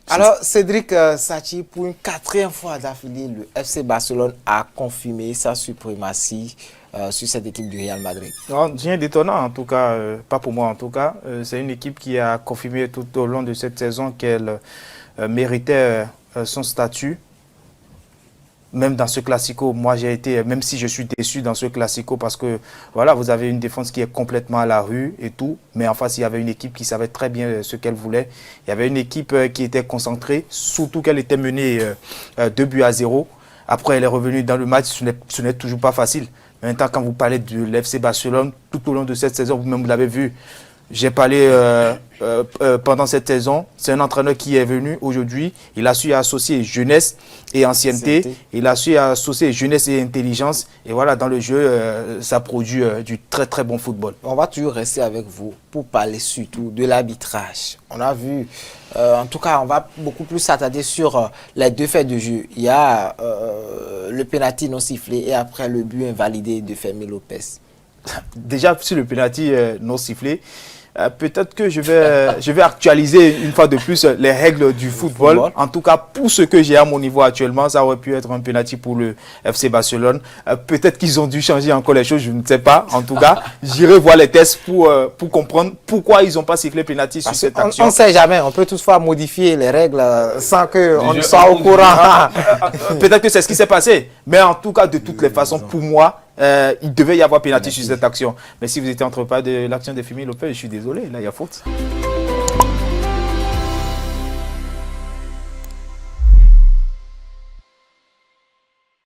Alors, Cédric Sachi, pour une 4e fois d'affilée, le FC Barcelone a confirmé sa suprématie sur cette équipe du Real Madrid. Non, rien d'étonnant, en tout cas, pas pour moi en tout cas. C'est une équipe qui a confirmé tout au long de cette saison qu'elle méritait son statut. Même dans ce classico, moi j'ai été, même si je suis déçu dans ce classico parce que voilà, vous avez une défense qui est complètement à la rue et tout, mais en face il y avait une équipe qui savait très bien ce qu'elle voulait. Il y avait une équipe qui était concentrée, surtout qu'elle était menée 2-0. Après elle est revenue dans le match, ce n'est toujours pas facile. Maintenant quand vous parlez de l'FC Barcelone, tout au long de cette saison, vous-même vous l'avez vu, j'ai parlé pendant cette saison. C'est un entraîneur qui est venu aujourd'hui. Il a su associer jeunesse et ancienneté. Il a su associer jeunesse et intelligence. Et voilà, dans le jeu, ça produit du très très bon football. On va toujours rester avec vous pour parler surtout de l'arbitrage. On a vu, en tout cas, on va beaucoup plus s'attarder sur les deux faits de jeu. Il y a le penalty non sifflé et après le but invalidé de Fermín López. Déjà, sur le penalty non sifflé, peut-être que je vais actualiser une fois de plus les règles du football. En tout cas, pour ce que j'ai à mon niveau actuellement, ça aurait pu être un penalty pour le FC Barcelone. Peut-être qu'ils ont dû changer encore les choses, je ne sais pas. En tout cas, j'irai voir les tests pour comprendre pourquoi ils n'ont pas sifflé penalty sur cette action. On ne sait jamais, on peut toutefois modifier les règles sans qu'on ne soit au courant. Peut-être que c'est ce qui s'est passé. Mais en tout cas, de toutes les façons, pour moi, il devait y avoir pénalty sur cette action. Mais si vous étiez en train de parler de l'action de Fermín López, je suis désolé, là il y a faute.